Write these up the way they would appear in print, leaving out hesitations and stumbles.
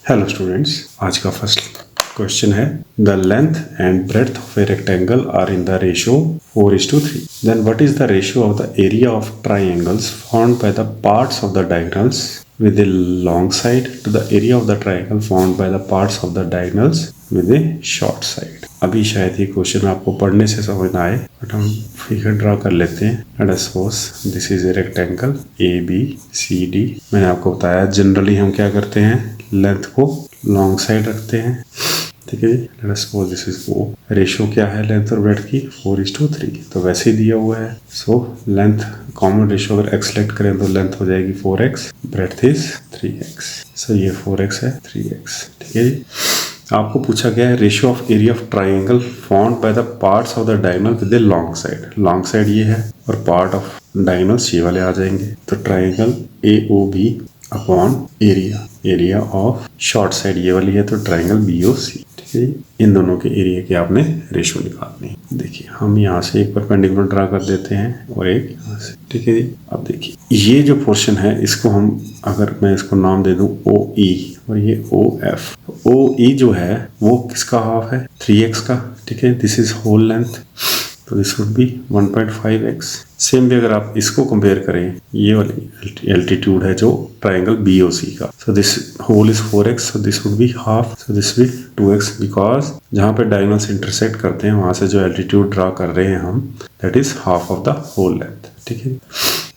Hello students, आज का first question है the length and breadth of a rectangle are in the ratio 4:3. Then what is the ratio of the area of triangles formed by the parts of the diagonals with a long side to the area of the triangle formed by the parts of the diagonals with a short side. अभी शायद ये question आपको पढ़ने से समझ ना आए, but हम फिगर ड्रा कर लेते हैं. Late us suppose this is a rectangle ABCD. मैंने आपको बताया जनरली हम क्या करते हैं, लेंथ को लॉन्ग साइड रखते हैं. ठीक है जी. Let us suppose this is O. Ratio क्या है लेंथ और ब्रेड्थ की? 4:3. तो वैसे ही दिया हुआ है. सो लेंथ कॉमन रेशियो अगर x सेलेक्ट करें तो लेंथ हो जाएगी 4x, ब्रेड्थ इज 3x. सो ये 4x है, 3x. ठीक है जी. आपको पूछा गया है ratio of area of triangle formed by the parts of the diagonal with a long side. Long side ये है और पार्ट ऑफ डायगोनल्स ये वाले आ जाएंगे. तो triangle AOB upon area of short side ये वाली है, तो ट्राइंगल BOC. इन दोनों के एरिया की आपने रेशियो निकालनी है. देखिए हम यहाँ से एक परपेंडिकुलर ड्रा कर देते हैं और एक यहाँ से. ठीक है जी. अब देखिए ये जो पोर्शन है इसको हम, अगर मैं इसको नाम दे दूं OE और ये OF. OE जो है वो किसका हाफ है? 3x का. ठीक है. दिस इज होल लेंथ, तो this would B 1.5x. Same भी अगर आप इसको कंपेयर करें, ये वाली एल्टीट्यूड है जो ट्राइंगल BOC का. So this whole is 4x, so this would be half, so this will 2x, because जहाँ पे डायगोनल्स इंटरसेक्ट करते हैं वहां से जो एल्टीट्यूड ड्रा कर रहे हैं हम, that is half of the whole length. ठीक है.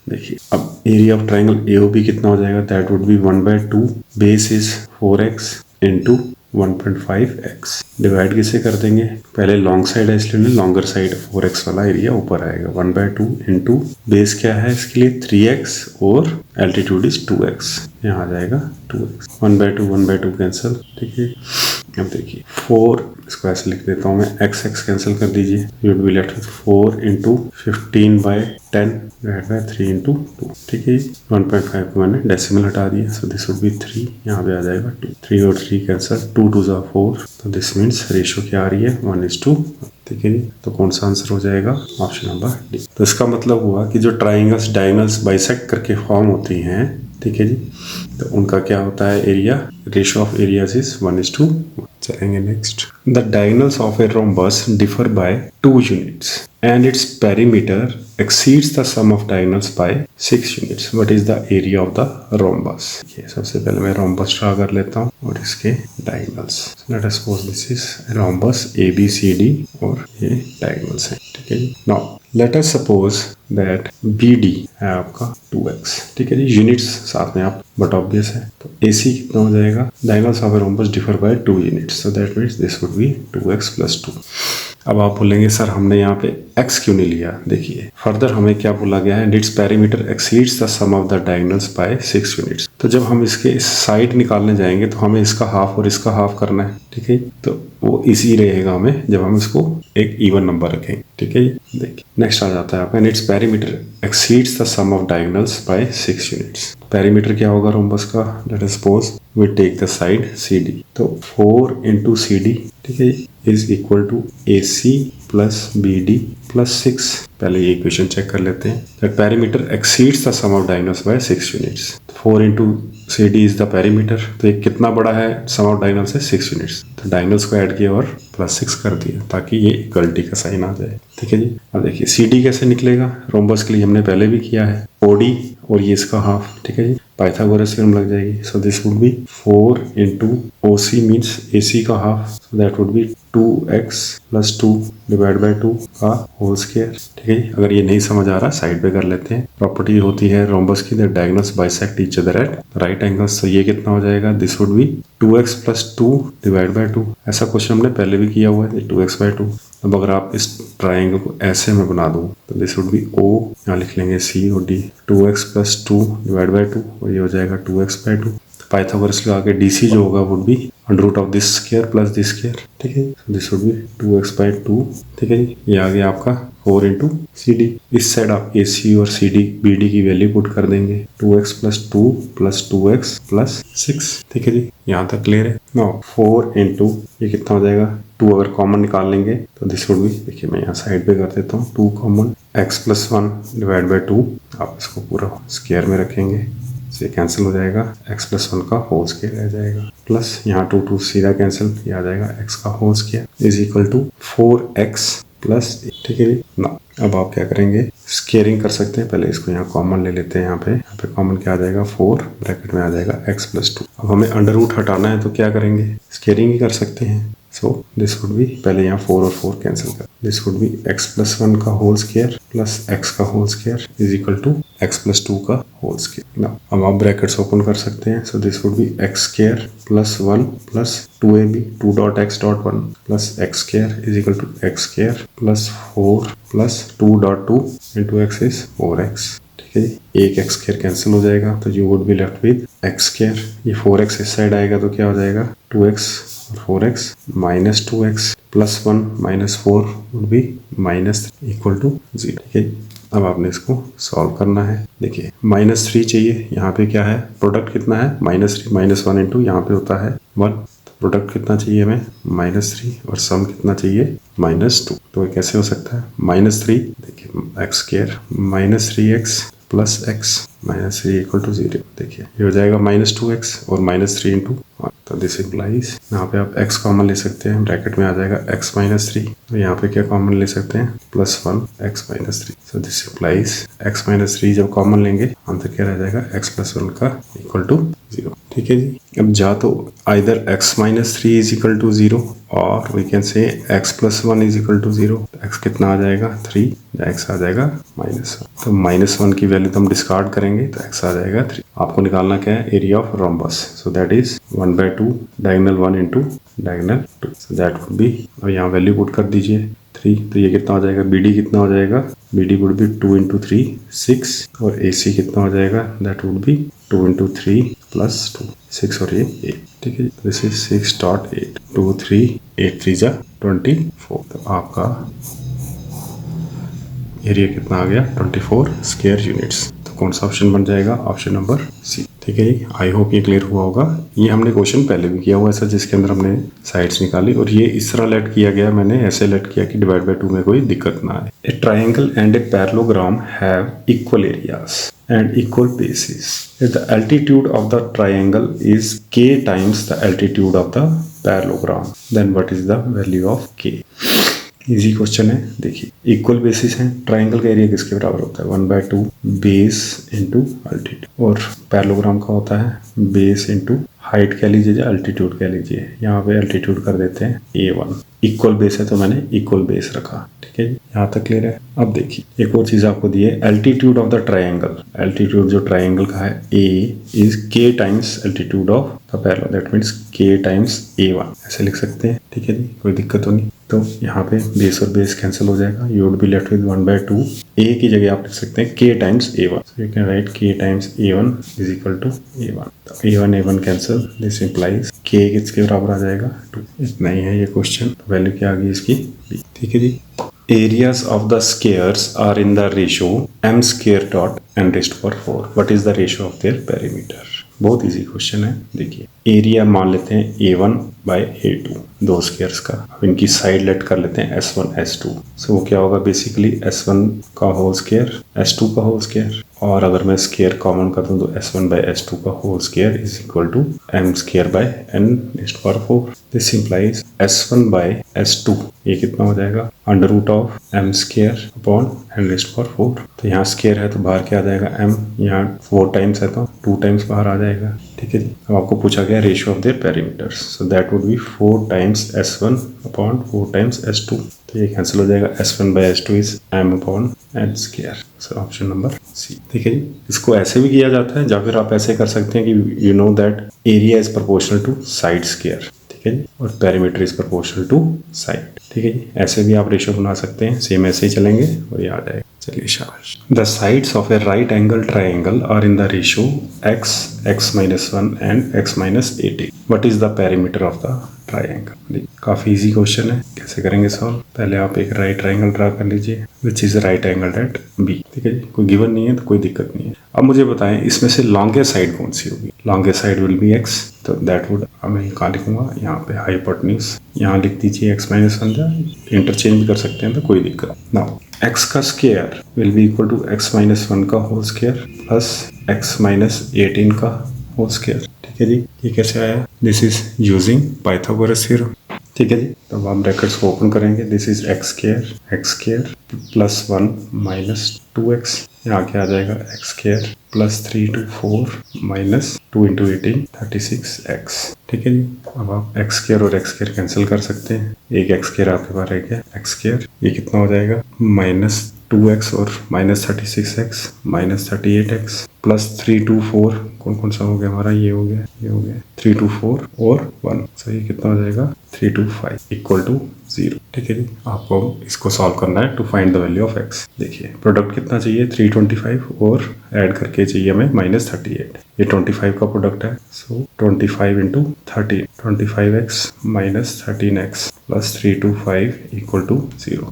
देखिए अब एरिया ऑफ ट्राइंगल AOB कितना हो जाएगा? That would B 1/2. Base is 4x into 1.5x. Divide किसे कर देंगे? पहले लॉन्ग साइड है इसलिए लॉन्गर साइड 4x वाला एरिया ऊपर आएगा. 1/2 इंटू बेस क्या है इसके लिए? 3x और एल्टीट्यूड इज 2x. यहाँ आ जाएगा 2x. 1/2 कैंसिल. ठीक है. अब देखिए 4, इसको ऐसे लिख देता हूँ मैं, x कैंसिल कर दीजिए. You would be left with 4 into 15/10 divide by 3 into 2. ठीक है. 1.5 को मैंने डेसिमल हटा दिया, सो दिस वुड बी 3. यहाँ पे आ जाएगा 2. 3 और 3 कैंसिल, 2 2 जा 4. तो दिस मीन्स रेशियो क्या आ रही है? 1:1. ठीक है जी. तो कौन सा आंसर हो जाएगा? Option number D. तो इसका मतलब हुआ कि जो ट्राइंगल्स डायगोनल्स बाइसेक्ट करके फॉर्म होती हैं, ठीक है जी, तो उनका क्या होता है area? Ratio of areas is 1:1. चलेंगे next. The diagonals of a rhombus differ by 2 units and its perimeter exceeds the sum of diagonals by 6 units. What is the area of the rhombus? ये सबसे पहले मैं rhombus draw कर लेता हूँ और इसके diagonals. Let us suppose this is rhombus ABCD और ये diagonals हैं. ठीक है जी. Now let us suppose that BD है आपका 2x. ठीक है जी. यूनिट्स साथ में आप बट ऑब्वियस है, तो AC कितना हो जाएगा? Diagonals of a rhombus differ by 2 units, so that means this would be 2x plus 2. अब आप बोलेंगे सर हमने यहाँ पे x क्यों नहीं लिया? देखिए फर्दर हमें क्या बोला गया है? Its perimeter exceeds the sum of the diagonals by 6 units. तो जब हम इसके इस साइड निकालने जाएंगे तो हमें इसका हाफ और इसका हाफ करना है. ठीक है. तो वो इसी रहेगा हमें जब हम इसको एक इवन नंबर रखेंगे. ठीक है. देखिए नेक्स्ट आ जाता है आपका its perimeter exceeds the sum of diagonals by 6 units. Perimeter क्या होगा रोम्बस का? Let us suppose we take the side CD. तो 4 इंटू CD, ठीक है, is equal to AC plus BD plus 6. पहले ये इक्वेशन चेक कर लेते हैं. That perimeter exceeds the sum of diagonals by 6 units. 4 into CD is the perimeter. तो ये कितना बड़ा है? सम ऑफ डायगोनल्स से 6 यूनिट्स. तो डायगोनल्स को ऐड किया और प्लस 6 कर दिया ताकि ये इक्वलिटी का साइन आ जाए. ठीक है जी. अब देखिए CD कैसे निकलेगा? रोम्बस के लिए हमने पहले भी किया है. OD और ये इसका हाफ. ठीक है जी. पाइथागोरस थ्योरम लग जाएगी. सो this would be 4 into OC means AC का half. So that would B 2x plus 2 divide by 2 का होल स्क्वायर. ठीक है. अगर ये नहीं समझ आ रहा साइड पे कर लेते हैं. प्रॉपर्टी होती है रोम्बस की that diagonals bisect each other at right angles. तो ये कितना हो जाएगा? This would B 2x plus 2 divide by 2. ऐसा क्वेश्चन हमने पहले भी किया हुआ है, 2x/2. अब अगर आप इस ट्राइंगल को ऐसे में बना दो तो दिस वुड बी O, यहाँ लिख लेंगे C और D. 2x plus 2 divide by 2 और ये हो जाएगा 2x/2. पाइथागोरस लगा के DC जो होगा would be under root of this square plus this square. ठीक है. This would be 2x/2. ठीक है जी. ये आ गया आपका 4 इंटू CD. इस साइड आप AC और CD BD की वैल्यू पुट कर देंगे. 2x plus 2 plus 2x plus 6. ठीक है जी. यहाँ तक क्लियर है. नो 4 इंटू ये कितना हो जाएगा? 2 अगर कॉमन निकाल लेंगे तो दिस वुड बी, देखिए मैं यहाँ साइड पे कर देता हूँ, 2 common, x plus 1 divide by 2. आप इसको पूरा स्क्वायर में रखेंगे. ये कैंसिल हो जाएगा, x प्लस 1 का होल स्क्वायर रह जाएगा, प्लस यहाँ 2 सीधा कैंसिल, ये आ जाएगा x का whole square is equal to 4x plus, ठीक है जी ना। अब आप क्या करेंगे, स्केयरिंग कर सकते हैं। पहले इसको यहाँ कॉमन ले लेते हैं, यहाँ पे कॉमन क्या आ जाएगा 4 ब्रैकेट में आ जाएगा x प्लस 2। अब हमें अंडर रूट हटाना है तो क्या करेंगे, स्केयरिंग ही कर सकते हैं। सो दिस वुड बी, पहले यहाँ 4 और 4 कैंसिल कर, this would be x plus 1 का होल स्क्वायर प्लस x का whole square is equal to x plus 2 का होल स्क्वायर ना। अब आप ब्रैकेट्स ओपन कर सकते हैं। So this would be x square plus 1 plus 2ab 2 dot x dot 1 plus x square is equal to x square plus 4 plus 2 dot 2 into x is 4x। ठीक है, एक x square cancel हो जाएगा तो you would be left with x square. ये 4x इस side आएगा तो क्या हो जाएगा 2x और 4x minus 2x plus 1 minus 4 would be minus equal to 0। ठीक है, अब आपने इसको सॉल्व करना है। देखिए -3 चाहिए, यहाँ पे क्या है प्रोडक्ट कितना है -3 -1 इंटू यहाँ पे होता है 1, प्रोडक्ट कितना चाहिए हमें -3 और सम कितना चाहिए -2। तो कैसे हो सकता है -3, देखिए x square -3x plus x -3 equal to 0। देखिए ये हो जाएगा -2x और -3 इंटू 1। तो दिस इम्प्लाइज, यहाँ पे आप x कॉमन ले सकते हैं, ब्रैकेट में आ जाएगा x -3, तो यहाँ पे क्या कॉमन ले सकते हैं +1 x -3। So this implies x -3 जब कॉमन लेंगे आंसर क्या रह जाएगा x प्लस 1 का इक्वल टू 0। ठीक है जी, अब जा तो either x -3 is equal to 0 और we can say x plus 1 is equal to 0। x कितना आ जाएगा 3, x आ जाएगा -1। तो -1 की वैल्यू तो हम डिस्कार्ड करेंगे तो x आ जाएगा 3। आपको निकालना क्या है, area of rhombus. So that is 1/2 diagonal 1 into diagonal 2। So that would B, और यहाँ वैल्यू पुट कर दीजिए 3, तो ये कितना हो जाएगा BD कितना हो जाएगा, BD वुड बी 2 इंटू 3 6 और AC कितना हो जाएगा, that would B 2 into 3 plus 2 6 और ये 8। ठीक है, दिस इज 6.8 2 3 8 3 जा 24। तो आपका एरिया कितना आ गया 24 स्क्वायर यूनिट्स। तो कौन सा ऑप्शन बन जाएगा, ऑप्शन नंबर सी। ठीक है जी, आई होप ये क्लियर हुआ होगा। ये हमने क्वेश्चन पहले भी किया हुआ है सर, जिसके अंदर हमने साइड्स निकाली और ये इस तरह लेट किया गया, मैंने ऐसे लेट किया कि डिवाइड बाय 2 में कोई दिक्कत ना आए। ए triangle and a parallelogram have equal areas and equal bases. If the altitude of the triangle is k times the altitude of the parallelogram, then what is the value of k? Easy question है। देखिए equal basis है, triangle का area किसके बराबर होता है 1/2 base into altitude, और parallelogram का होता है बेस इंटू हाइट कह लीजिए या अल्टीट्यूड कह लीजिए। यहाँ पे अल्टीट्यूड कर देते हैं A1। इक्वल बेस है तो मैंने इक्वल बेस रखा। ठीक है जी, यहाँ तक क्लियर है। अब देखिए एक और चीज आपको दी है, altitude of the triangle. Altitude जो ट्राइंगल का है A is k times altitude of the parallel, that means k times A1 ऐसे लिख सकते हैं। ठीक है जी, कोई दिक्कत तो नहीं। तो यहाँ पे बेस और बेस कैंसिल हो जाएगा, you would be left with 1/2। A की जगह आप लिख सकते हैं k times A1, so you can write k times A1 is equal to A1। तो A1 cancel, this implies k किसके बराबर आ जाएगा 2। इतना ही है ये क्वेश्चन। वैल्यू क्या आ गई इसकी b। ठीक है जी, areas of the squares are in the ratio m square dot n raised to power 4. What is the ratio of their perimeter? बहुत इजी क्वेश्चन है। देखिए एरिया मान लेते हैं A1 बाय A2 दो स्क्वायर्स का। अब इनकी साइड लेट कर लेते हैं S1 S2। सो वो क्या होगा बेसिकली S1 का होल स्क्वायर S2 का होल स्क्वायर, और अगर मैं स्क्वायर कॉमन कर दूं तो S1 बाय S2 का whole square is equal to m square by n raised to power 4। This implies S1 by S2 ये कितना हो जाएगा under root of m square upon n raised to power 4। तो यहाँ स्क्वायर है तो बाहर क्या आ जाएगा m, यहाँ 4 टाइम्स है तो 2 टाइम्स बाहर आ जाएगा। ठीक है जी, अब आपको पूछा गया ratio of their perimeters, so that would be 4 times S1 upon 4 times S2। तो ये कैंसिल हो जाएगा, S1 by S2 is m upon n square. So option number C. ठीक है जी, इसको ऐसे भी किया जाता है या फिर आप ऐसे कर सकते हैं कि you know that area is proportional to side square. ठीक है जी, और perimeter is proportional to side. ठीक है जी, ऐसे भी आप रेशियो बना सकते हैं, सेम ऐसे ही चलेंगे और ये आ जाएगा। चलिए शाबाश। The sides of a right angle triangle are in the ratio x, x-1 and x-8। What is the perimeter of the triangle. काफी इजी क्वेश्चन है, कैसे करेंगे सॉल्व? पहले आप एक राइट ट्राइंगल ड्रा कर लीजिए which is right angle at B. ठीक है जी, कोई गिवन नहीं है तो कोई दिक्कत नहीं है। अब मुझे बताएं इसमें से लॉन्गेस्ट साइड कौन सी होगी? Longest side will be x, तो दैट वुड, अब मैं कहाँ लिखूंगा? यहाँ पे हाइपोटेन्यूज, यहाँ लिख दीजिए एक्स माइनस 1, इंटरचेंज भी कर सकते हैं तो कोई दिक्कत। नाउ एक्स का square will be equal to X minus 1 का whole square plus X minus 18 का होल स्क्वायर। ठीक है जी, ये कैसे आया? This is using Pythagoras theorem. ठीक है जी, तब आप ब्रैकेट्स को ओपन करेंगे। This is x square plus 1 minus 2x, यहाँ क्या आ जाएगा? X square plus 3 to 4 minus 2 into 18 36x। ठीक है जी, अब आप एक्स स्क्वायर और एक्स स्क्वायर कैंसिल कर सकते हैं। एक एक्स स्क्वायर आपके पास रह गया, एक्स स्क्वायर, ये कितना हो जाएगा? माइनस 2x और minus 36x minus 38x plus 3 to 4, कौन सा हो गया हमारा? ये हो गया, ये हो गया 3 to 4 और 1, सही कितना हो जाएगा? 3 to 5 इक्वल टू 0। ठीक है जी, आपको इसको सॉल्व करना है to find the value of X. देखिए प्रोडक्ट कितना चाहिए? 325 और ऐड करके चाहिए हमें माइनस 38। ये 25 का प्रोडक्ट है, so 25 into 13, 25x minus 13x plus 325 equal to 0।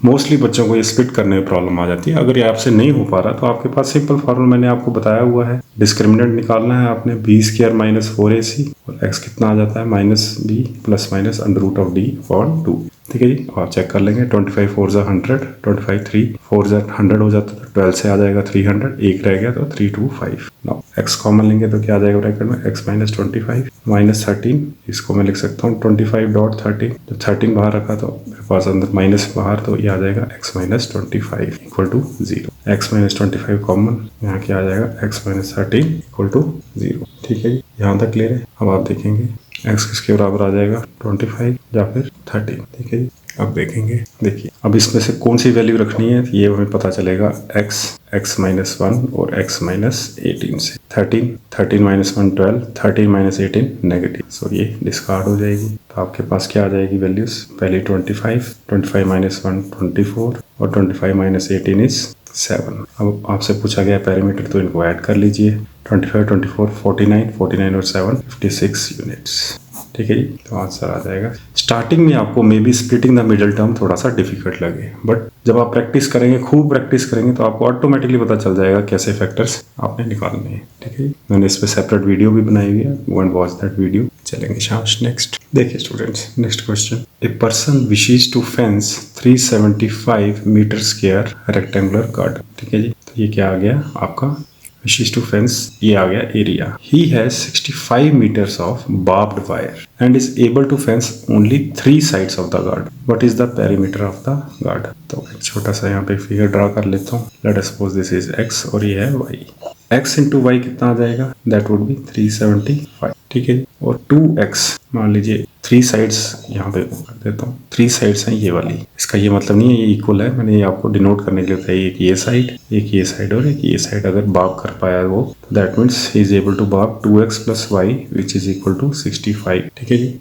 Mostly बच्चों को ये स्प्लिट करने में प्रॉब्लम आ जाती है। अगर ये आपसे नहीं हो पा रहा तो आपके पास सिंपल फॉर्मूला मैंने आपको बताया हुआ है। डिस्क्रिमिनेंट निकालना है आपने, बी स्क्वायर माइनस 4ac और एक्स कितना आ जाता है? Minus B plus minus under root of D upon 2। ठीक है जी, आप चेक कर लेंगे। 25 4 जा 100, 25 3 4 जा 100 हो जाता है, तो 12 से आ जाएगा 300, एक रह गया तो 325। नाउ एक्स कॉमन लेंगे तो क्या आ जाएगा ब्रैकेट में? एक्स माइनस 25 माइनस 13, इसको मैं लिख सकता हूँ 25.13। जब 13 बाहर रखा तो मेरे पास अंदर माइनस बाहर, तो ये आ जाएगा X minus 25 equal to 0। X minus 25 common, यहाँ क्या आ जाएगा? X minus 13 equal to 0। ठीक है जी, यहाँ तक क्लियर है। अब आप देखेंगे एक्स किसके बराबर आ जाएगा? 25 या फिर 13। ठीक है जी, अब देखेंगे, देखिए अब इसमें से कौन सी वैल्यू रखनी है ये हमें पता चलेगा। एक्स माइनस 1 और एक्स माइनस 18 से। 13 माइनस 1 12, 13 माइनस 18 नेगेटिव, सो ये डिस्कार्ड हो जाएगी। तो आपके पास क्या आ जाएगी वैल्यूज? पहले 25 माइनस 1 24 और 25 माइनस 18 इज 7। अब आपसे पूछा गया पैरामीटर, तो इनको ऐड कर लीजिए। 25 24 49 और 7 56 यूनिट्स। ठीक है जी, तो आंसर आ जाएगा। स्टार्टिंग में आपको may be splitting the middle term थोड़ा सा डिफिकल्ट लगे, बट जब आप प्रैक्टिस करेंगे, खूब प्रैक्टिस करेंगे, तो आपको ऑटोमेटिकली पता चल जाएगा कैसे फैक्टर्स आपने निकालने हैं। ठीक है जी, मैंने इस पर सेपरेट वीडियो भी बनाई हुई है, go and watch that video. चलेंगे शाबाश नेक्स्ट। देखिए students, next question. A person wishes to fence 375 metre square rectangular garden. ठीक है जी, तो ये क्या आ गया आपका? wishes to fence, ये आ गया area. He has 65 meters of barbed wire and is able to fence only 3 sides of the garden. What is the perimeter of the garden? तो एक छोटा सा यहाँ पे फिगर ड्रा कर लेता हूँ। Let us suppose this is x और ये है y। x into y कितना आ जाएगा? That would be 375। ठीक है, और 2x मान लीजिए, 3 साइड्स यहाँ पे कर देता हूँ। 3 साइड्स हैं ये वाली। इसका ये मतलब नहीं है ये इक्वल है, मैंने ये आपको डिनोट करने के लिए बताया। एक ये साइड, एक ये साइड और एक ये साइड अगर बाब कर पाया वो, that means he is able to बाब 2x plus Y which is equal to 65। ठीक है जी,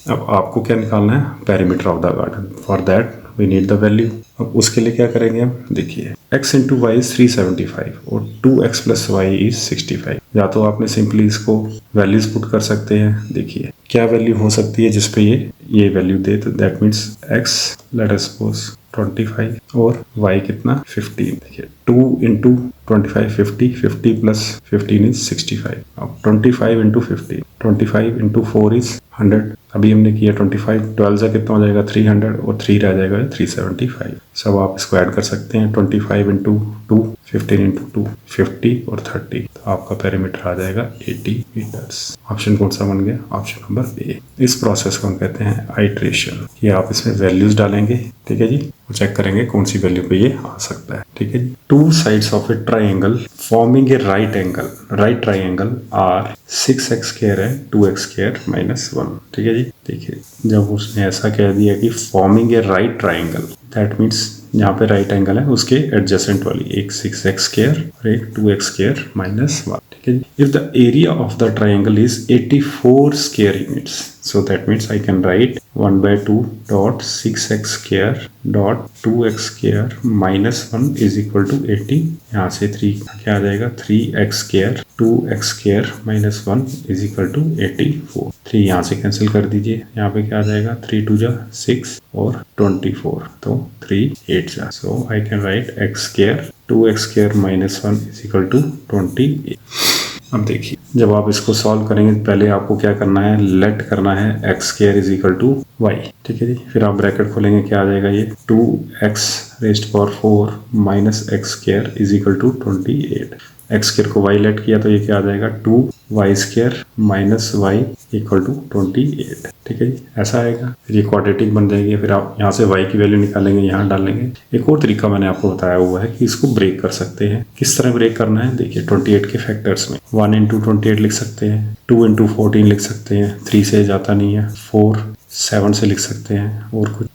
अब आपको क्या निकालना है? Perimeter of the garden. For that we need the value. अब उसके लिए क्या करेंगे हम? देखिए x इंटू वाई इज 375 और 2x प्लस वाई इज 65। या तो आपने सिंपली इसको वैल्यूज पुट कर सकते हैं। देखिए क्या वैल्यू हो सकती है जिसपे ये वैल्यू दे, तो that means x late us suppose 25 और y कितना? 15। देखिए 2 इंटू 25 50 प्लस 15 इज 65। अब 25 इंटू 15, 25 इंटू 4 इज 100। अभी हमने किया 25, 12 से कितना हो जाएगा? 300 और 3 रह जाएगा 375। सब आप इसको ऐड कर सकते हैं। 25 इंटू 2, 15 इंटू 2, 50 और 30, तो आपका पेरीमीटर आ जाएगा 80 मीटर्स। ऑप्शन कौन सा बन गया? Option number A. इस प्रोसेस को हम कहते हैं आइट्रेशन। ये आप इसमें वैल्यूज डालेंगे, ठीक है जी, और चेक करेंगे कौन सी वैल्यू पे ये आ सकता है। ठीक है जी, 2 sides of a triangle forming a right angle, right triangle are 6x square है 2x स्क्वायर माइनस 1। ठीक है जी, देखिए जब उसने ऐसा कह दिया कि forming a right triangle, that means यहाँ पे राइट एंगल है उसके एडजेसेंट वाली, एक 6x स्क्वायर और एक 2x स्क्वायर माइनस 1, ठीक है। If the area of the triangle is 84 square units, so that means I can write 1/2 dot 6x square dot 2x square minus 1 is equal to 80। यहाँ से 3 क्या आ जाएगा, 3x square 2x square minus 1 is equal to 84। 3 यहाँ से cancel कर दीजिए, यहाँ पे क्या आ जाएगा, 3 2 जा 6 और 24, तो 3 8 जा, so I can write x square 2x square minus 1 is equal to 28। अब देखिए जब आप इसको सॉल्व करेंगे पहले आपको क्या करना है, लेट करना है x square is equal to Y, ठीक है जी। फिर आप ब्रैकेट खोलेंगे, क्या आ जाएगा ये 2x raised power 4 minus x square is equal to 28। x square को y लेट किया तो ये क्या आ जाएगा 2y square minus y equal to 28, ठीक है जी। ऐसा आएगा, फिर ये क्वाड्रेटिक बन जाएगी। फिर आप यहाँ से y की वैल्यू निकालेंगे, यहाँ डालेंगे। एक और तरीका मैंने आपको बताया हुआ है कि इसको ब्रेक कर सकते हैं। किस तरह ब्रेक करना है, देखिए 28 के फैक्टर्स में 1 इंटू 28 लिख सकते हैं, 2 इंटू 14 लिख सकते हैं, 3 से जाता नहीं है, 4 7 से लिख सकते हैं, और कुछ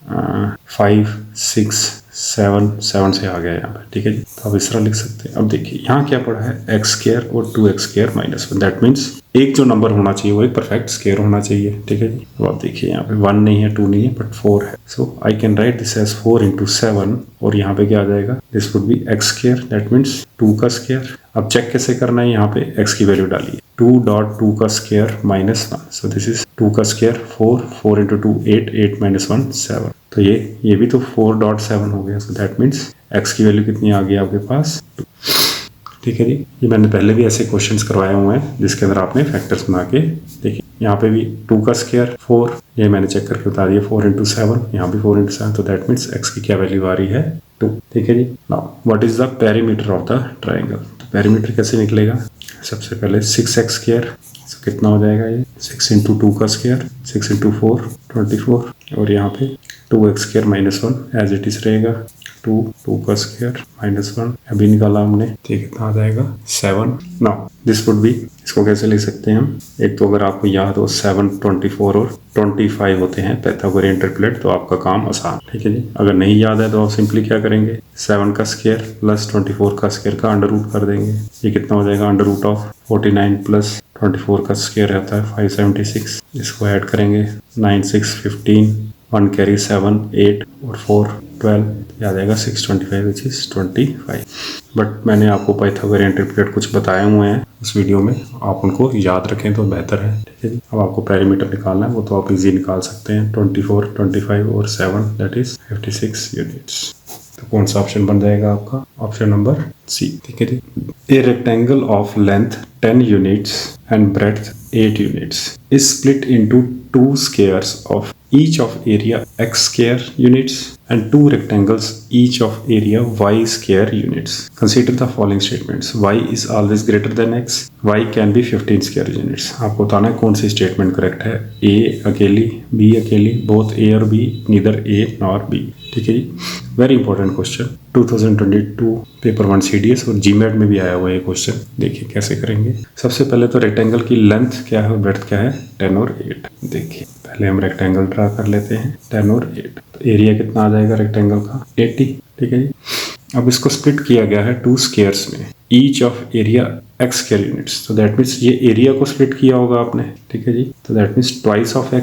5 6 7 से आ गया यहाँ पे, ठीक है जी। तो आप इस तरह लिख सकते हैं। अब देखिए यहाँ क्या पड़ा है, x स्क्वायर और 2x square minus 1, that means एक जो नंबर होना चाहिए वो एक परफेक्ट स्क्वायर होना चाहिए, ठीक है जी। तो आप देखिए यहाँ पे 1 नहीं है, 2 नहीं है, बट 4 है। So I can write this as 4 into 7, और यहाँ पे क्या आ जाएगा, this would be x square, that means 2 का स्क्वायर। अब चेक कैसे करना है, यहाँ पे x की वैल्यू डालिए, 2.2 का square minus 1, so this is 2 का स्क्वायर 4 इंटू 2 8 माइनस 1 7, तो ये भी तो 4.7 हो गया। सो दैट मीन्स x की वैल्यू कितनी आ गई आपके पास, 2, ठीक है जी। ये मैंने पहले भी ऐसे क्वेश्चंस करवाए हुए हैं जिसके अंदर आपने फैक्टर्स बना के देखिए। यहाँ पे भी 2 का स्क्वायर 4, ये मैंने चेक करके बता दिया, 4 इंटू 7, यहाँ भी 4 इंटू 7, तो दैट मीन्स x की क्या वैल्यू आ रही है, 2, ठीक है जी। Now what is the perimeter of the triangle, तो पेरीमीटर कैसे निकलेगा, सबसे पहले 6x स्क्वायर, कितना हो जाएगा ये 6 इंटू 2 का स्क्वायर, 6 इंटू 4 24, और यहाँ पे 2x square minus 1 as it is रहेगा, 2 का स्क्वायर माइनस 1 अभी निकाला हमने, ठीक, कितना आ जाएगा 7। नाउ दिस वुड बी, इसको कैसे लिख सकते हैं हम, एक तो अगर आपको याद हो 7 24 और 25 होते हैं पाइथागोरियन ट्रिपलेट, तो आपका काम आसान, ठीक है जी। अगर नहीं याद है तो आप सिंपली क्या करेंगे, 7 का स्क्वायर प्लस 24 का स्क्वायर का अंडर रूट कर देंगे, ये कितना हो जाएगा, अंडर रूट ऑफ 49 प्लस 24 का स्क्वायर रहता है 576, इसको ऐड करेंगे 9 6 15, 1 कैरी 7 8 और 4 12, आ जाएगा 625 विच इज 25। बट मैंने आपको पाइथागोरियन ट्रिपलेट कुछ बताए हुए हैं उस वीडियो में, आप उनको याद रखें तो बेहतर है, ठीक है जी। अब आपको पेरीमीटर निकालना है, वो तो आप इजी निकाल सकते हैं, 24 25 और 7 दैट इज 56 यूनिट्स। तो कौन सा ऑप्शन बन जाएगा आपका, ऑप्शन नंबर सी, ठीक है जी। A rectangle of length 10 units and breadth 8 units is split into 2 squares of each of area x square units and 2 rectangles each of area y square units. Consider the following statements. Y is always greater than x. Y can be 15 square units. आपको बताना है कौन सी statement correct है, A अकेली, B अकेली, both A और B, neither A nor B, ठीक है जी। Very important question, 2022 paper 1 CDS और GMAT में भी आया हुआ है क्वेश्चन। देखिए कैसे करेंगे। सबसे पहले तो रेक्टेंगल की लेंथ क्या है और ब्रेड्थ क्या है, 10 और 8। देखिए पहले हम रेक्टेंगल ड्रा कर लेते हैं, 10 और 8, तो एरिया कितना आ जाएगा रेक्टेंगल का, 80, ठीक है जी। अब इसको स्प्लिट किया गया है 2 स्क्वायर्स में, each of area x square units, तो दैट मीन्स ये एरिया को स्प्लिट किया होगा आपने, ठीक है जी। तो that means twice of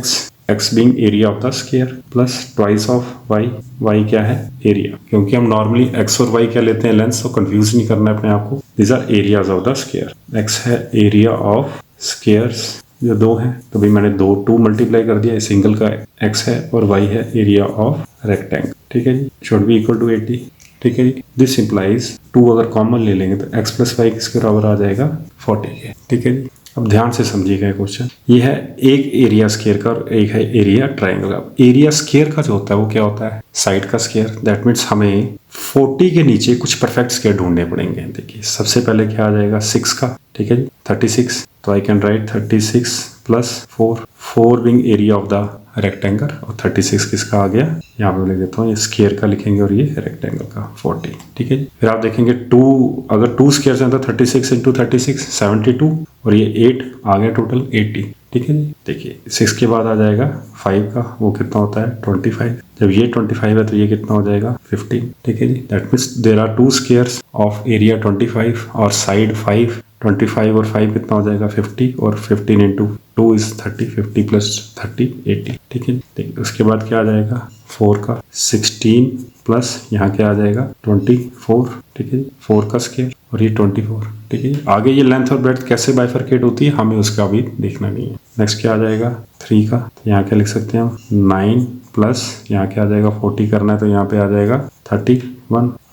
x being area of the square plus twice of y क्या है, एरिया, क्योंकि हम नॉर्मली x और y क्या लेते हैं, लेंथ, तो कंफ्यूज नहीं करना है अपने आप को। These are areas of the square, x है एरिया ऑफ स्क्वायर्स जो 2 है, तो भाई मैंने 2 मल्टीप्लाई कर दिया, सिंगल का x है, और y है एरिया ऑफ रेक्टेंगल, ठीक है जी, शुड बी इक्वल टू 80, ठीक है जी। दिस इंप्लाइज 2 अगर कॉमन ले लेंगे तो x प्लस वाई किसके बराबर आ जाएगा, 40 के, ठीक है जी। अब ध्यान से समझिएगा क्वेश्चन, ये है एक एरिया स्क्वायर का और एक है एरिया ट्राइंगल का। एरिया स्क्वायर का जो होता है वो क्या होता है, साइड का स्क्वायर, दैट मीन्स हमें 40 के नीचे कुछ परफेक्ट स्क्वायर ढूंढने पड़ेंगे। देखिए सबसे पहले क्या आ जाएगा 6 का, ठीक है जी, 36, तो I can write 36 plus 4 being area of the rectangle, और 36 किसका आ गया, यहाँ पे लिख देता हूँ, ये स्क्वायर का लिखेंगे और ये रेक्टेंगल का 40, ठीक है जी। फिर आप देखेंगे 2, अगर 2 स्क्वायर हैं तो 36 इंटू 36 72, और ये 8 आ गया टोटल 80, ठीक है जी। देखिए 6 के बाद आ जाएगा 5 का, वो कितना होता है 25। जब ये 25 है तो ये कितना हो जाएगा 15। ठीक है जी। That means there are 2 squares of area 25 और साइड 5। 25 और 5 कितना हो जाएगा 50 और 15 इंटू 2 इज 30। 50 प्लस 30 80। ठीक है। देखिए उसके बाद क्या आ जाएगा 4 का 16 प्लस यहाँ क्या आ जाएगा 24। ठीक है जी। 4 का स्क्वायर और ये 24। ठीक है। आगे ये लेंथ और ब्रेड्थ कैसे बाइफरकेट होती है हमें उसका अभी देखना नहीं है। नेक्स्ट क्या आ जाएगा 3 का, तो यहाँ क्या लिख सकते हैं हम 9 प्लस यहाँ क्या आ जाएगा 40 करना है तो यहाँ पे आ जाएगा 31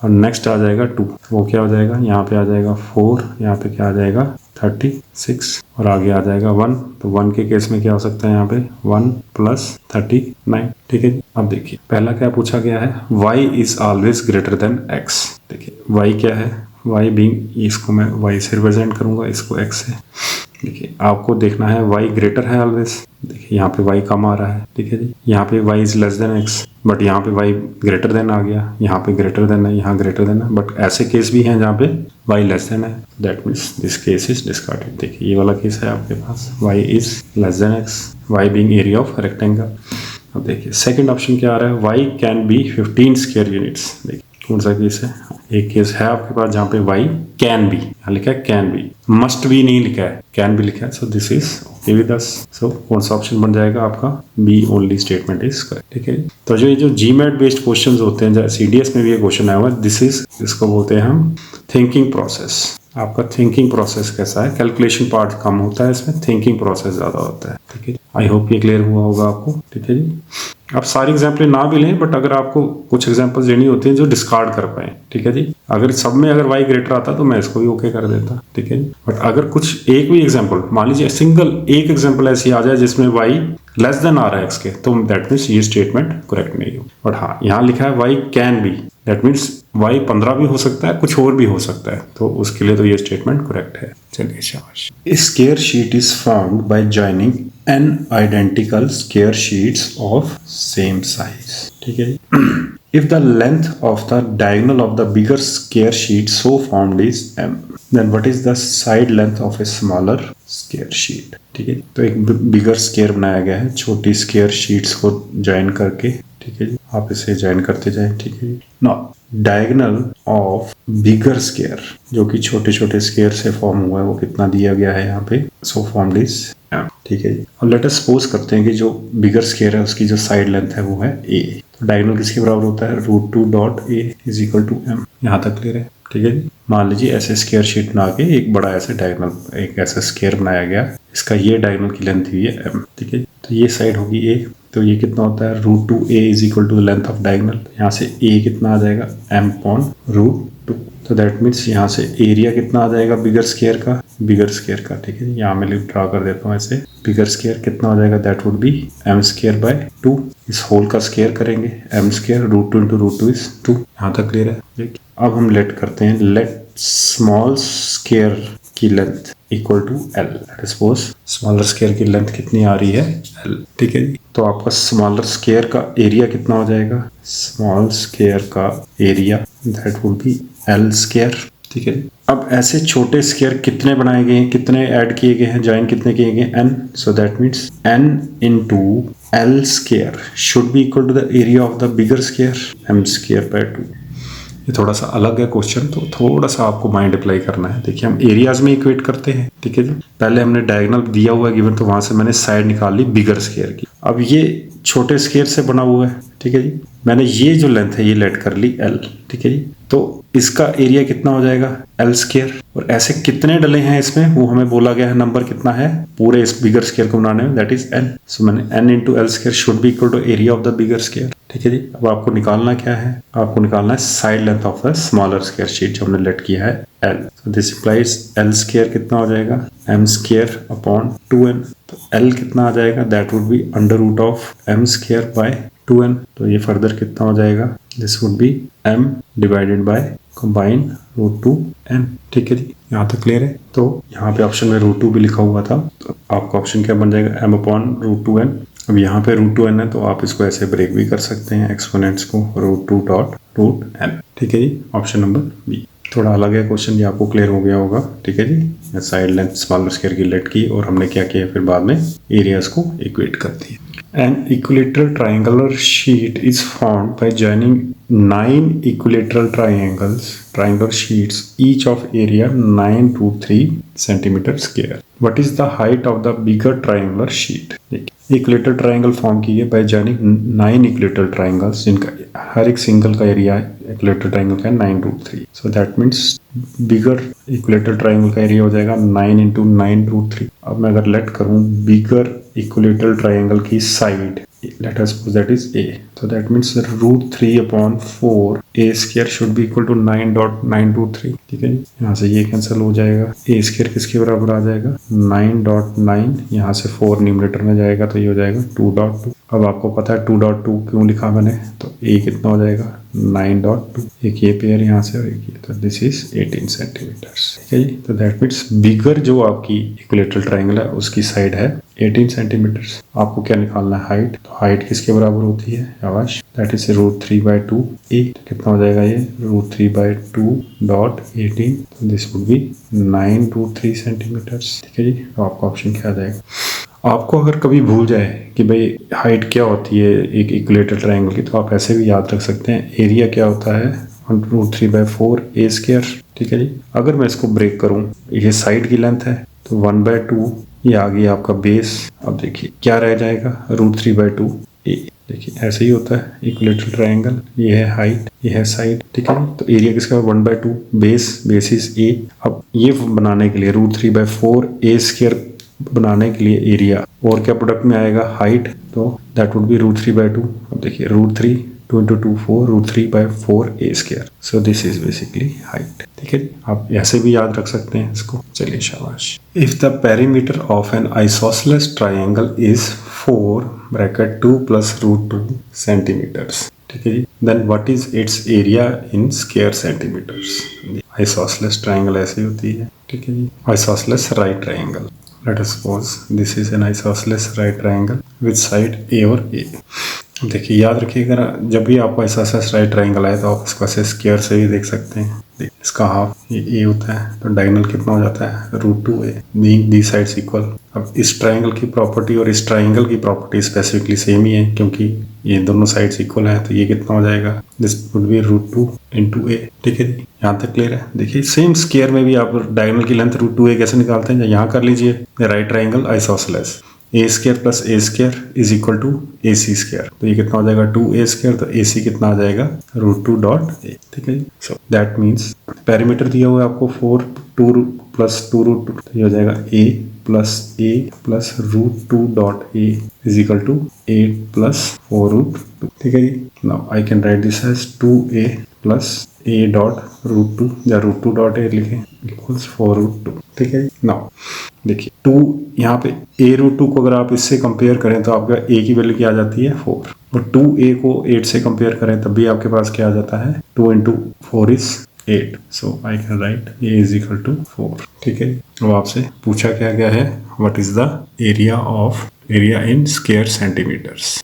और नेक्स्ट आ जाएगा 2, वो क्या हो जाएगा यहाँ पे आ जाएगा 4, यहाँ पे क्या आ जाएगा 36 और आगे आ जाएगा 1। तो 1 के केस में क्या हो सकता है यहाँ पे 1 प्लस 39। ठीक है। अब देखिए पहला क्या पूछा गया है y is always greater than x। देखिए y क्या है, y बीइंग, इसको मैं y से रिप्रेजेंट करूंगा, इसको x से। देखिए आपको देखना है y ग्रेटर है ऑलवेज। देखिए यहाँ पे y कम आ रहा है। ठीक है जी। यहाँ पे y is less than x, but यहाँ पे y ग्रेटर देन आ गया, यहाँ पे ग्रेटर देन है, यहाँ ग्रेटर देन है, बट ऐसे केस भी हैं जहाँ पे y लेस देन है। That means this case is discarded. देखिए ये वाला केस है आपके पास y is less than x, y being area of rectangle. अब देखिए सेकंड ऑप्शन क्या आ रहा है y can be 15 square units. देखिए कौन सा केस है, एक केस है आपके पास जहाँ पे y कैन बी, यहाँ लिखा है कैन बी, मस्ट बी नहीं लिखा है, कैन बी लिखा है। So this is okay with us. So कौन सा ऑप्शन बन जाएगा आपका B only statement is correct. ठीक है। तो जो ये जो जीमैट बेस्ड क्वेश्चंस होते हैं, सीडीएस में भी ये क्वेश्चन आया हुआ है, दिस इज, इसको बोलते हैं हम थिंकिंग प्रोसेस। आपका थिंकिंग प्रोसेस कैसा है, कैलकुलेशन पार्ट कम होता है इसमें, थिंकिंग प्रोसेस ज्यादा होता है। ठीक है। आई होप ये क्लियर हुआ होगा आपको। ठीक है जी। आप सारी एग्जाम्पल ना भी लें, बट अगर आपको कुछ एग्जाम्पल्स देनी होती हैं जो डिस्कार्ड कर पाए। ठीक है जी। अगर सब में अगर y ग्रेटर आता तो मैं इसको भी ओके कर देता। ठीक है जी। बट अगर कुछ एक भी एग्जाम्पल, मान लीजिए सिंगल एक एग्जाम्पल ऐसी आ जाए जिसमें y लेस देन आ रहा है x के, तो दैट मीन्स ये स्टेटमेंट करेक्ट नहीं हो। बट हाँ यहाँ लिखा है y can be, that means y 15 भी हो सकता है, कुछ और भी हो सकता है, तो उसके लिए तो ये स्टेटमेंट करेक्ट है। चलिए शाबाश। Square sheet is found by joining n identical square sheets of same size। ठीक है। If the length of the diagonal of the bigger square sheet so formed is m, then what is the side length of a smaller square sheet। ठीक है। तो एक बिगर square बनाया गया है छोटी स्क्वायर शीट्स को ज्वाइन करके। ठीक है जी। आप इसे ज्वाइन करते जाएं। ठीक है। Now diagonal of bigger square, जो कि छोटे छोटे स्क्वायर से फॉर्म हुआ है, वो कितना दिया गया है यहाँ पे, सो फॉर्म्ड इज m। ठीक है जी। और लेट अस सपोज करते हैं कि जो बिगर स्क्वायर है उसकी जो साइड लेंथ है वो है a, तो डायगोनल किसके बराबर होता है √2 dot a is equal to m। यहाँ तक क्लियर है। ठीक है जी। मान लीजिए ऐसे स्क्वायर शीट बना के एक बड़ा ऐसे डायगोनल, एक ऐसा स्क्वायर बनाया गया, इसका ये डायगोनल की लेंथ हुई है m। ठीक है। तो ये साइड होगी a, तो ये कितना होता है √2a is equal to length of diagonal. यहाँ से a कितना आ जाएगा m अपॉन √2। तो दैट मीन्स यहाँ से एरिया कितना आ जाएगा बिगर स्क्वायर का, बिगर स्क्वायर का। ठीक है। यहाँ मैं ड्रा कर देता हूँ ऐसे, बिगर स्क्वायर कितना हो जाएगा, that would be m square by 2। इस होल का स्क्वायर करेंगे, m स्क्वायर √2 इंटू √2 इज 2। यहाँ तक क्लियर है। अब हम लेट करते हैं, लेट स्मॉल स्क्वायर की length equal to l। Suppose smaller square की लेंथ कितनी आ रही है l। ठीक है। तो आपका स्मॉलर स्क्वायर का एरिया कितना हो जाएगा, स्मॉल स्क्वायर का area that would B l square. ठीक है। अब ऐसे छोटे स्क्वायर कितने बनाए गए हैं, कितने ऐड किए गए हैं, ज्वाइन कितने किए गए n, so that means n into l square should be equal to the area of the bigger square m square by 2। ये थोड़ा सा अलग है क्वेश्चन, तो थोड़ा सा आपको माइंड अप्लाई करना है। देखिए हम एरियाज में इक्वेट करते हैं। ठीक है जी। पहले हमने डायगोनल दिया हुआ है गिवन, तो वहां से मैंने साइड निकाल ली बिगर स्क्वायर की। अब ये छोटे स्क्वायर से बना हुआ है। ठीक है जी। मैंने ये जो लेंथ है ये लेट कर ली l। ठीक है जी। तो इसका एरिया कितना हो जाएगा l स्क्वायर, और ऐसे कितने डले हैं इसमें वो हमें बोला गया है, नंबर कितना है पूरे इस बिगर स्क्वायर को बनाने में, दैट इज n। सो मैंने n into l square should be equal to area of the bigger square. ठीक है जी। अब आपको निकालना क्या है, आपको निकालना है side length of the smaller square sheet जो हमने लेट किया है l। So this implies l square कितना हो जाएगा m स्क्वायर अपॉन 2n। तो l कितना आ जाएगा, that would be under root of m square by 2n। तो ये फर्दर कितना हो जाएगा, this would be m divided by combine √2n। ठीक है जी। यहाँ तक क्लियर है। तो यहाँ पे ऑप्शन में √2 भी लिखा हुआ था, तो आपका ऑप्शन क्या बन जाएगा m अपॉन √2n। अब यहाँ पे √2n है तो आप इसको ऐसे ब्रेक भी कर सकते हैं एक्सपोनेंट्स को, √2 डॉट √n। ठीक है जी। Option number B. थोड़ा अलग है क्वेश्चन, ये आपको क्लियर हो गया होगा। ठीक है जी। साइड लेंथ स्मॉलर स्क्वायर की लेट की और हमने क्या किया फिर बाद में एरियाज को इक्वेट कर दिया. An equilateral triangular sheet is formed by joining 9 equilateral triangular sheets, each of area 9 to 3 centimeter square. What is the height of the bigger triangular sheet? Equilateral triangle form की है bye joining 9 equilateral triangles जिनका हर एक single का area equilateral triangle का 9 root 3. So that means bigger equilateral triangle का area हो जाएगा 9 into 9 root 3. अब मैं अगर लेट करूं बिगर इक्विलेटरल ट्राइंगल की side, let us suppose that is a, so that means root 3 upon 4 a square should be equal to 9.923. ठीक है जी, यहाँ से ये कैंसिल हो जाएगा. a square किसके बराबर आ जाएगा 9.9, यहाँ से 4 न्यूमरेटर में जाएगा तो ये हो जाएगा 2.2. अब आपको पता है 2.2 क्यों लिखा मैंने, तो a कितना हो जाएगा 9.2. एक ये पेयर यहाँ से और एक ये, तो दिस इज 18 सेंटीमीटर्स. ठीक है जी, तो दैट मीन्स बिगर जो आपकी इक्विलेटरल ट्राइंगल है उसकी साइड है 18 सेंटीमीटर्स. आपको क्या निकालना है हाइट, तो हाइट किसके बराबर होती है आवाश, दैट इज रूट 3/2 a. कितना हो जाएगा ये रूट 3/2 डॉट 18, तो दिस वुड बी 9 √3 सेंटीमीटर्स. ठीक है जी, तो आपका ऑप्शन क्या आ जाएगा. आपको अगर कभी भूल जाए कि भाई हाइट क्या होती है एक इक्विलेटरल ट्राइंगल की, तो आप ऐसे भी याद रख सकते हैं एरिया क्या होता है √3/4 a स्क्वायर. ठीक है जी, अगर मैं इसको ब्रेक करूं, ये साइड की लेंथ है तो 1/2 ये आ गया आपका बेस. अब देखिए क्या रह जाएगा √3/2 a. देखिए ऐसे ही होता है इक्विलेटरल ट्राइंगल, ये है हाइट ये है साइड. ठीक है, तो एरिया किसका 1/2 बेस इज a. अब ये बनाने के लिए √3/4 a स्क्वायर बनाने के लिए एरिया और क्या प्रोडक्ट में आएगा हाइट, तो दैट वुड बी √3/2. अब देखिए √3 2 into 2 4 √3/4 a square. So this is basically height. ठीक है, आप ऐसे भी याद रख सकते हैं इसको. चलिए शाबाश. If the perimeter of an isosceles triangle is 4 bracket 2 + √2 centimetres. ठीक है जी, then what is its area in square centimetres. Isosceles triangle ऐसी होती है. ठीक है जी, isosceles right triangle. Let us suppose this is an isosceles right triangle with side A और A. देखिए याद रखिएगा जब भी आपको isosceles right triangle आए तो आप इसको ऐसे स्क्वायर से ही देख सकते हैं. इसका हाफ ये A होता है तो डायगोनल कितना हो जाता है √2a बीइंग दी साइड्स इक्वल. अब इस ट्राइंगल की प्रॉपर्टी और इस ट्राइंगल की प्रॉपर्टी स्पेसिफिकली सेम ही है क्योंकि ये दोनों साइड्स इक्वल है, तो ये कितना हो जाएगा this would B √2 into a. ठीक है, यहाँ तक क्लियर है. देखिए सेम स्क्वायर में भी आप डायगोनल की लेंथ √2a कैसे निकालते हैं, यहाँ कर लीजिए right triangle isosceles a square plus a square is equal to AC square. तो ये कितना हो जाएगा 2a स्क्वायर, तो AC कितना आ जाएगा √2 डॉट a. ठीक है, सो दैट मीन्स पेरीमीटर दिया हुआ है आपको 4 2 + 2 √2, तो ये हो जाएगा a plus √2 dot a is equal to 8 + 4 √2. ठीक है जी, now I can write this as 2a plus a dot √2 या √2 डॉट a लिखें इक्वल्स 4 √2. ठीक है, नाउ देखिए 2 यहाँ पे a √2 को अगर आप इससे कंपेयर करें तो आपका a की वैल्यू क्या आ जाती है 4, और 2a को 8 से कंपेयर करें तब भी आपके पास क्या आ जाता है 2 into 4 is 8. So I can write a is equal to 4. ठीक है, अब आपसे पूछा क्या गया है what is the area in square centimeters.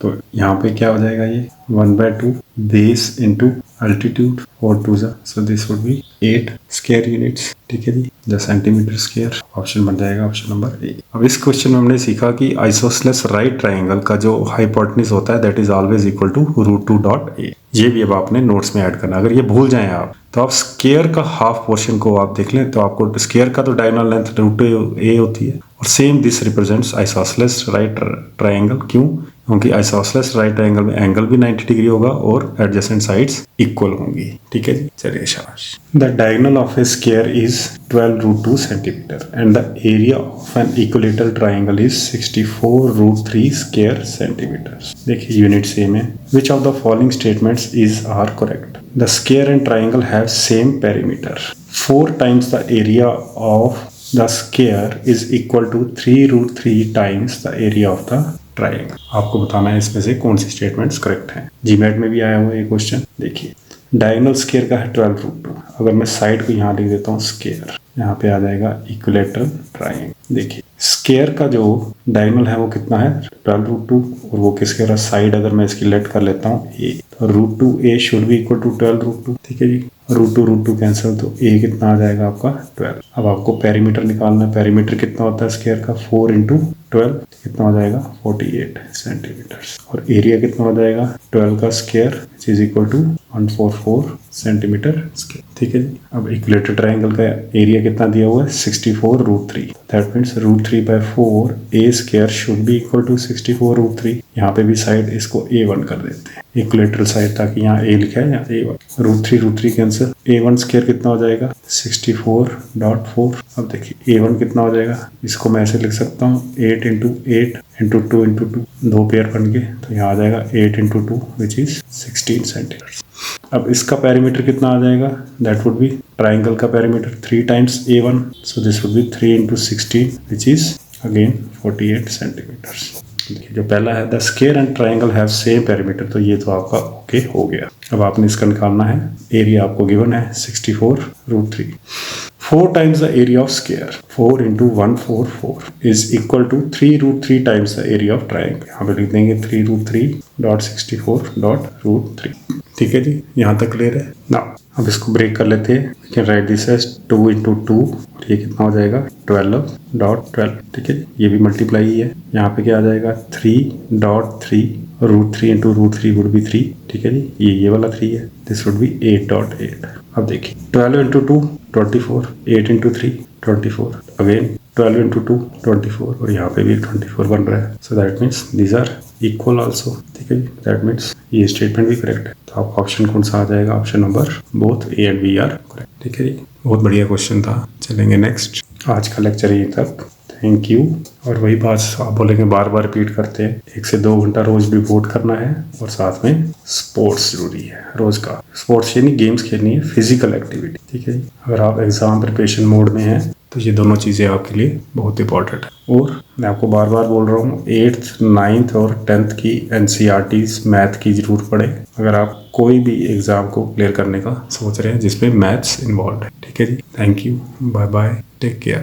तो यहाँ पे क्या हो जाएगा ये 1/2 base into altitude 4 2 so this would be 8 square units. ठीक है जी, द सेंटीमीटर स्क्वायर. ऑप्शन बन जाएगा ऑप्शन नंबर ए. अब इस क्वेश्चन में हमने सीखा कि आइसोसेलेस राइट ट्राइंगल का जो हाइपोटेन्यूज होता है that is always equal to √2 dot a. ये भी अब आपने नोट्स में ऐड करना. अगर ये भूल जाएं आप तो आप स्क्वायर का हाफ पोर्शन को आप देख लें तो आपको स्क्वायर का तो डायगोनल लेंथ √a होती है, और same this represents isosceles right triangle. क्यों, क्योंकि आइसोसेलेस राइट ट्राइंगल में एंगल भी 90 डिग्री होगा और एडजेसेंट साइड्स इक्वल होंगी. ठीक है जी, चलिए शाबाश. The diagonal of a square is 12 √2 centimeter and the area of an equilateral triangle is 64 √3 square centimeter. देखिए यूनिट सेम है. Which of the following statements is are correct. The square and triangle have same perimeter. 4 times the area of the square is equal to 3 √3 times the area of the triangle. आपको बताना है इसमें से कौन सी statements correct हैं. GMAT में भी आया हुआ है क्वेश्चन. देखिए डायगोनल स्क्वायर का है 12 √2. अगर मैं साइड को यहाँ लिख देता हूँ स्क्वायर, यहाँ पे आ जाएगा इक्विलेटरल ट्राइंगल। देखिए स्क्वायर का जो डायगोनल है वो कितना है 12√2 और वो किसके रहा साइड अगर मैं इसकी लेट कर लेता हूँ a तो √2a should be equal to 12√2। ठीक है जी, √2 कैंसिल तो a कितना आ जाएगा आपका 12। अब आपको पेरीमीटर निकालना है। पेरीमीटर कितना होता है स्क्वायर का 4 × 12 कितना हो जाएगा 48 सेंटीमीटर और एरिया कितना हो जाएगा 12 का square is equal to 144 centimeter square. ठीक है जी, अब इक्विलेटरल ट्रायंगल का एरिया कितना दिया हुआ है 64√3 that means √3/4 a square should be equal to 64√3। यहाँ पे भी साइड इसको a1 कर देते हैं इक्विलेटरल साइड ताकि यहाँ a लिखा है यहाँ a1 √3 कैंसिल a1 स्क्वायर कितना हो जाएगा 64.4। अब देखिए a1 कितना हो जाएगा इसको मैं ऐसे लिख सकता हूँ 8 × 8 × 2 × 2 दो पेयर बन गए तो यहाँ आ जाएगा 8 × 2 विच इज 16 सेंटीमीटर। अब इसका पेरीमीटर कितना आ जाएगा दैट वुड बी ट्राइंगल का perimeter 3 times a1 so this would B 3 × 16 which is again 48 centimetre. देखिए जो पहला है the square and triangle have same perimeter तो ये तो आपका ओके हो गया। अब आपने इसका निकालना है एरिया आपको गिवन है 64√3 4 times the area of square 4 × 144 is equal to 3√3 times the area of triangle। यहाँ पे लिख देंगे 3√3.64.√3। ठीक है जी, यहाँ तक क्लियर है ना। अब इसको ब्रेक कर लेते हैं। We can write this as 2 × 2 और ये कितना हो जाएगा 12.12। ठीक है, ये भी मल्टीप्लाई ही है। यहाँ पे क्या आ जाएगा 3.3 √3 × √3 वुड बी 3। ठीक है जी, ये वाला 3 है दिस वुड बी 8.8। अब देखिए 12 × 2 24 8 × 3 24 अगेन 12 × 2 24 और यहाँ पे भी 24 बन रहा है so that means these are equal also. ठीक है जी, दैट मीन्स ये स्टेटमेंट भी करेक्ट है। तो आपका ऑप्शन कौन सा आ जाएगा option number both A and B are correct. ठीक है जी, बहुत बढ़िया क्वेश्चन था। चलेंगे नेक्स्ट। आज का लेक्चर यहीं तक, थैंक यू। और वही बात आप बोलेंगे बार बार रिपीट करते हैं 1 से 2 घंटा रोज डिवोट करना है और साथ में स्पोर्ट्स जरूरी है रोज का। स्पोर्ट्स यानी गेम्स खेलनी है, फिजिकल एक्टिविटी। ठीक है, अगर आप एग्जाम प्रिपरेशन मोड में हैं तो ये दोनों चीज़ें आपके लिए बहुत इंपॉर्टेंट है। और मैं आपको बार बार बोल रहा हूँ 8th 9th और 10th की NCERTs मैथ की जरूर पढ़े अगर आप कोई भी एग्जाम को क्लियर करने का सोच रहे हैं जिसमें मैथ्स इन्वॉल्व है। ठीक है जी, thank you, bye bye, take care.